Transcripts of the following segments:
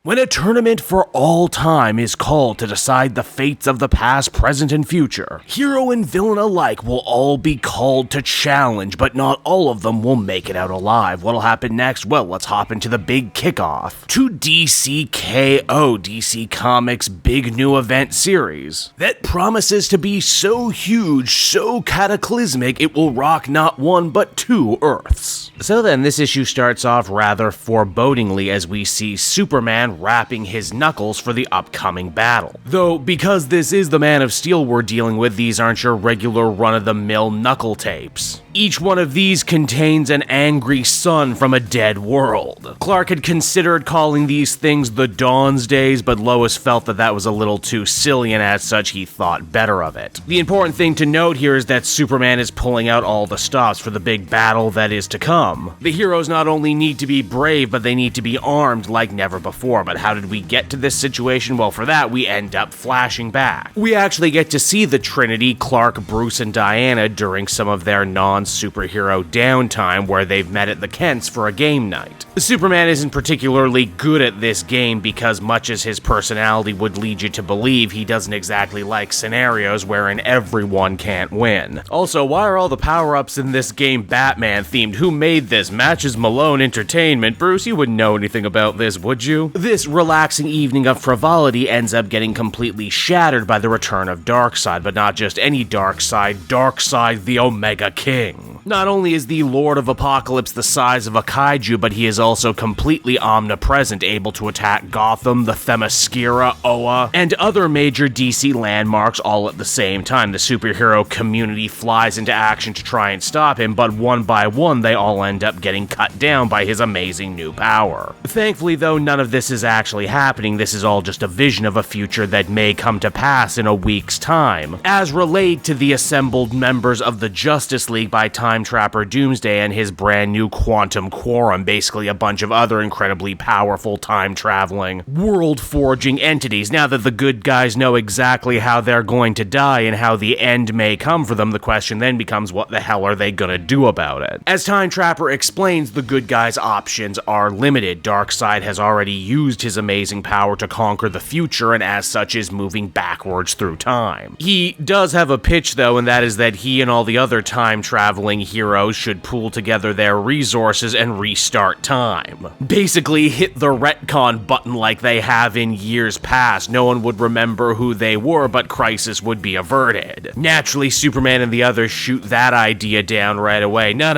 When a tournament for all time is called to decide the fates of the past, present, and future, hero and villain alike will all be called to challenge, but not all of them will make it out alive. What'll happen next? Well, let's hop into the big kickoff to DCKO, DC Comics' big new event series that promises to be so huge, so cataclysmic, it will rock not one but two Earths. So then, this issue starts off rather forebodingly as we see Superman rapping his knuckles for the upcoming battle. Though, because this is the Man of Steel we're dealing with, these aren't your regular run-of-the-mill knuckle tapes. Each one of these contains an angry sun from a dead world. Clark had considered calling these things the Dawn's Days, but Lois felt that that was a little too silly, and as such, he thought better of it. The important thing to note here is that Superman is pulling out all the stops for the big battle that is to come. The heroes not only need to be brave, but they need to be armed like never before. But how did we get to this situation? Well, for that, we end up flashing back. We actually get to see the Trinity, Clark, Bruce, and Diana during some of their non-superhero downtime where they've met at the Kents for a game night. Superman isn't particularly good at this game because much as his personality would lead you to believe, he doesn't exactly like scenarios wherein everyone can't win. Also, why are all the power-ups in this game Batman-themed? Who made this? Matches Malone Entertainment? Bruce, you wouldn't know anything about this, would you? This relaxing evening of frivolity ends up getting completely shattered by the return of Darkseid, but not just any Darkseid, Darkseid the Omega King. Not only is the Lord of Apokolips the size of a kaiju, but he is also completely omnipresent, able to attack Gotham, the Themyscira, Oa, and other major DC landmarks all at the same time. The superhero community flies into action to try and stop him, but one by one they all end up getting cut down by his amazing new power. Thankfully though, none of this is actually happening. This is all just a vision of a future that may come to pass in a week's time, as relayed to the assembled members of the Justice League by Time Trapper Doomsday and his brand new Quantum Quorum, basically a bunch of other incredibly powerful time-traveling, world-forging entities. Now that the good guys know exactly how they're going to die and how the end may come for them, the question then becomes, what the hell are they gonna do about it? As Time Trapper explains, the good guys' options are limited. Darkseid has already used his amazing power to conquer the future, and as such is moving backwards through time. He does have a pitch though, and that is that he and all the other time-traveling heroes should pool together their resources and restart time. Basically hit the retcon button like they have in years past. No one would remember who they were, but crisis would be averted. Naturally, Superman and the others shoot that idea down right away. No,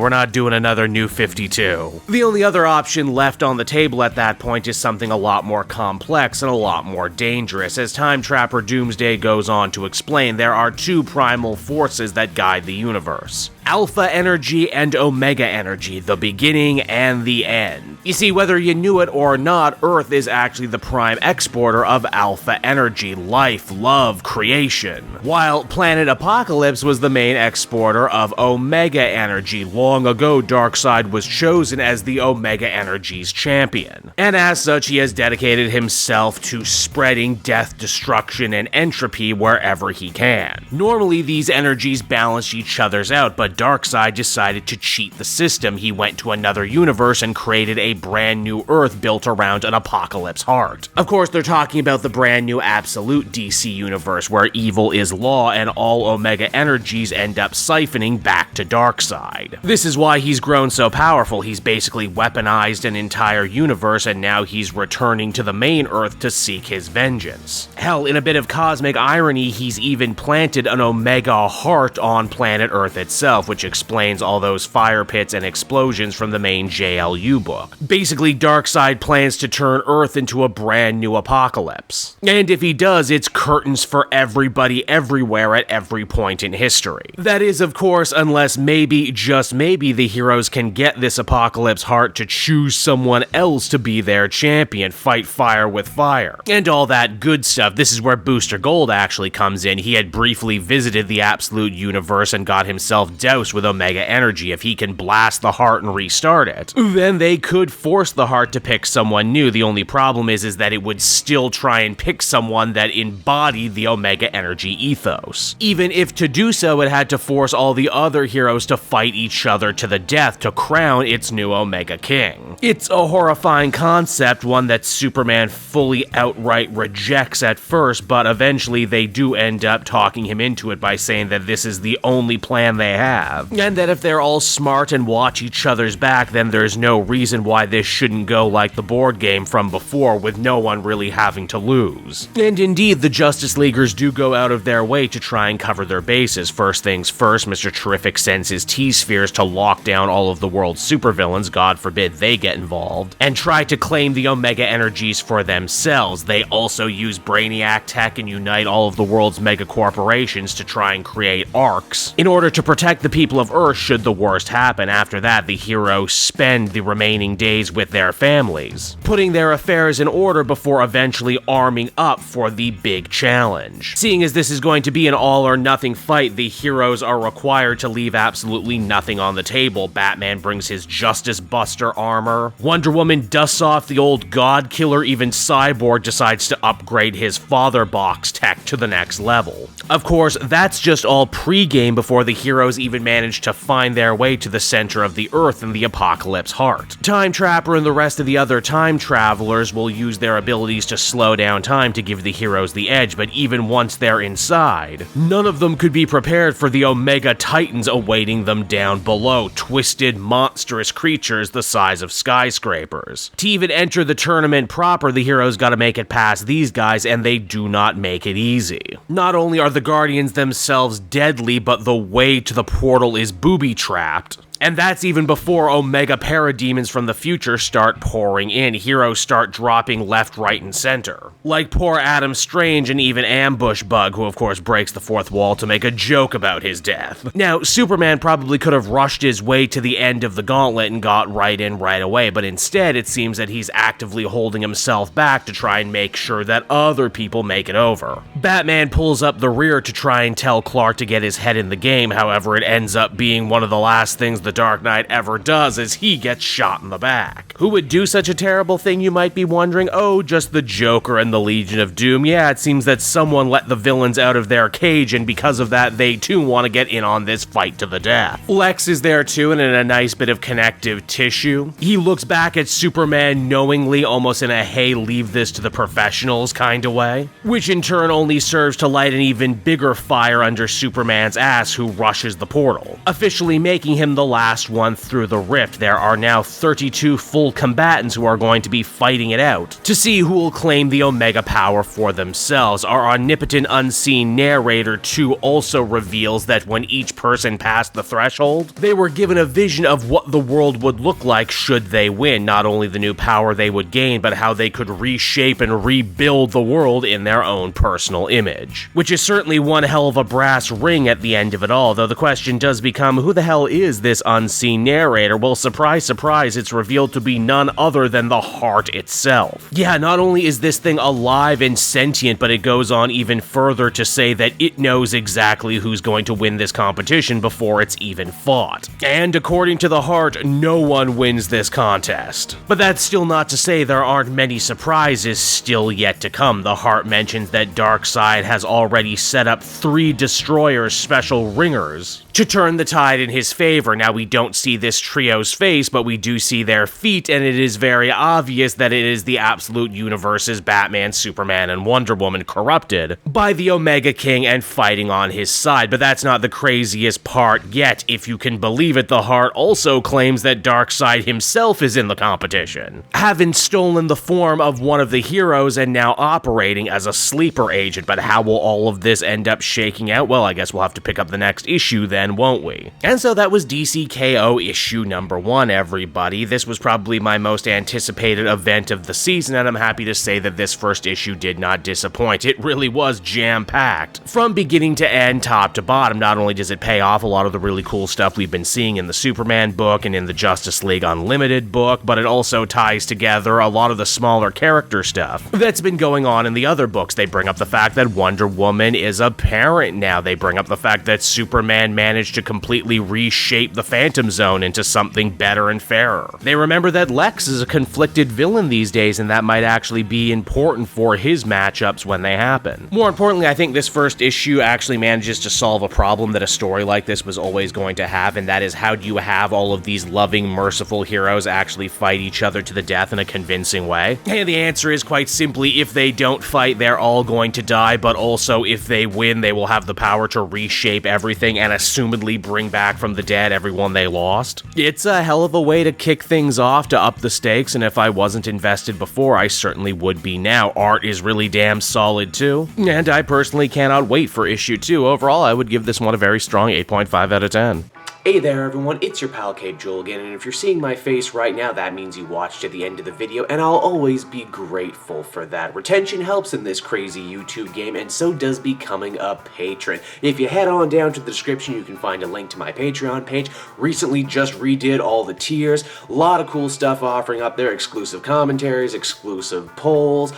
we're not doing another New 52. The only other option left on the table at that point is something a lot more complex and a lot more dangerous. As Time Trapper Doomsday goes on to explain, there are two primal forces that guide the universe: Alpha energy and Omega energy, the beginning and the end. You see, whether you knew it or not, Earth is actually the prime exporter of Alpha energy, life, love, creation, while Planet Apokolips was the main exporter of Omega energy. Long ago, Darkseid was chosen as the Omega energy's champion, and as such, he has dedicated himself to spreading death, destruction, and entropy wherever he can. Normally, these energies balance each other's out, but Darkseid decided to cheat the system. He went to another universe and created a brand new Earth built around an Apokolips heart. Of course, they're talking about the brand new Absolute DC universe, where evil is law and all Omega energies end up siphoning back to Darkseid. This is why he's grown so powerful. He's basically weaponized an entire universe, and now he's returning to the main Earth to seek his vengeance. Hell, in a bit of cosmic irony, he's even planted an Omega heart on planet Earth itself, which explains all those fire pits and explosions from the main JLU book. Basically, Darkseid plans to turn Earth into a brand new Apokolips. And if he does, it's curtains for everybody everywhere at every point in history. That is, of course, unless maybe, just maybe, the heroes can get this Apokolips heart to choose someone else to be their champion, fight fire with fire, and all that good stuff. This is where Booster Gold actually comes in. He had briefly visited the Absolute universe and got himself doused house with Omega energy if he can blast the heart and restart it. Then they could force the heart to pick someone new. The only problem is that it would still try and pick someone that embodied the Omega energy ethos. Even if to do so it had to force all the other heroes to fight each other to the death to crown its new Omega King. It's a horrifying concept, one that Superman fully outright rejects at first, but eventually they do end up talking him into it by saying that this is the only plan they have, and that if they're all smart and watch each other's back, then there's no reason why this shouldn't go like the board game from before, with no one really having to lose. And indeed, the Justice Leaguers do go out of their way to try and cover their bases. First things first, Mr. Terrific sends his T-Spheres to lock down all of the world's supervillains, God forbid they get involved, and try to claim the Omega energies for themselves. They also use Brainiac tech and unite all of the world's mega corporations to try and create arcs in order to protect the people of Earth should the worst happen. After that, the heroes spend the remaining days with their families, putting their affairs in order before eventually arming up for the big challenge. Seeing as this is going to be an all-or-nothing fight, the heroes are required to leave absolutely nothing on the table. Batman brings his Justice Buster armor, Wonder Woman dusts off the old God Killer, even Cyborg decides to upgrade his father box tech to the next level. Of course, that's just all pre-game before the heroes even manage to find their way to the center of the Earth and the Apokolips heart. Time Trapper and the rest of the other time travelers will use their abilities to slow down time to give the heroes the edge, but even once they're inside, none of them could be prepared for the Omega Titans awaiting them down below, twisted, monstrous creatures the size of skyscrapers. To even enter the tournament proper, the heroes gotta make it past these guys, and they do not make it easy. Not only are the Guardians themselves deadly, but the way to the portal is booby-trapped. And that's even before Omega Parademons from the future start pouring in. Heroes start dropping left, right, and center. Like poor Adam Strange and even Ambush Bug, who of course breaks the fourth wall to make a joke about his death. Now, Superman probably could have rushed his way to the end of the gauntlet and got right in right away, but instead it seems that he's actively holding himself back to try and make sure that other people make it over. Batman pulls up the rear to try and tell Clark to get his head in the game, however it ends up being one of the last things the Dark Knight ever does as he gets shot in the back. Who would do such a terrible thing, you might be wondering? Oh, just the Joker and the Legion of Doom. Yeah, it seems that someone let the villains out of their cage, and because of that, they too want to get in on this fight to the death. Lex is there too, and in a nice bit of connective tissue. He looks back at Superman knowingly, almost in a hey, leave this to the professionals kind of way, which in turn only serves to light an even bigger fire under Superman's ass, who rushes the portal, officially making him the last one through the rift. There are now 32 full combatants who are going to be fighting it out to see who will claim the Omega power for themselves. Our omnipotent unseen narrator too also reveals that when each person passed the threshold, they were given a vision of what the world would look like should they win. Not only the new power they would gain, but how they could reshape and rebuild the world in their own personal image. Which is certainly one hell of a brass ring at the end of it all, though the question does become, who the hell is this unseen narrator? Well, surprise, surprise, it's revealed to be none other than the Heart itself. Yeah, not only is this thing alive and sentient, but it goes on even further to say that it knows exactly who's going to win this competition before it's even fought. And according to the Heart, no one wins this contest. But that's still not to say there aren't many surprises still yet to come. The Heart mentions that Darkseid has already set up 3 Destroyer's special ringers to turn the tide in his favor. Now, we don't see this trio's face, but we do see their feet, and it is very obvious that it is the absolute universe's Batman, Superman, and Wonder Woman corrupted by the Omega King and fighting on his side. But that's not the craziest part yet. If you can believe it, the Heart also claims that Darkseid himself is in the competition, having stolen the form of one of the heroes and now operating as a sleeper agent. But how will all of this end up shaking out? Well, I guess we'll have to pick up the next issue then, won't we? And so that was DCKO issue number 1, everybody. This was probably my most anticipated event of the season, and I'm happy to say that this first issue did not disappoint. It really was jam-packed. From beginning to end, top to bottom, not only does it pay off a lot of the really cool stuff we've been seeing in the Superman book and in the Justice League Unlimited book, but it also ties together a lot of the smaller character stuff that's been going on in the other books. They bring up the fact that Wonder Woman is a parent now. They bring up the fact that Superman managed to completely reshape the Phantom Zone into something better and fairer. They remember that Lex is a conflicted villain these days, and that might actually be important for his matchups when they happen. More importantly, I think this first issue actually manages to solve a problem that a story like this was always going to have, and that is, how do you have all of these loving, merciful heroes actually fight each other to the death in a convincing way? And the answer is quite simply, if they don't fight, they're all going to die, but also if they win, they will have the power to reshape everything and assumedly bring back from the dead everyone they lost. It's a hell of a way to kick things off, to up the stakes, and if I wasn't invested before, I certainly would be now. Art is really damn solid too, and I personally cannot wait for issue 2. Overall, I would give this one a very strong 8.5 out of 10. Hey there everyone, it's your pal Cape Joel again, and if you're seeing my face right now, that means you watched to the end of the video, and I'll always be grateful for that. Retention helps in this crazy YouTube game, and so does becoming a patron. If you head on down to the description, you can find a link to my Patreon page. Recently just redid all the tiers, a lot of cool stuff offering up there, exclusive commentaries, exclusive polls,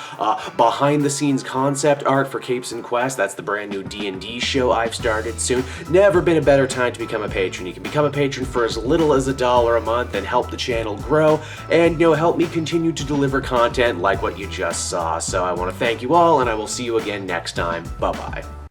behind the scenes concept art for Capes and Quest. That's the brand new D&D show I've started soon. Never been a better time to become a patron. You can become a patron for as little as $1 a month and help the channel grow, and help me continue to deliver content like what you just saw. So I want to thank you all, and I will see you again next time. Bye bye.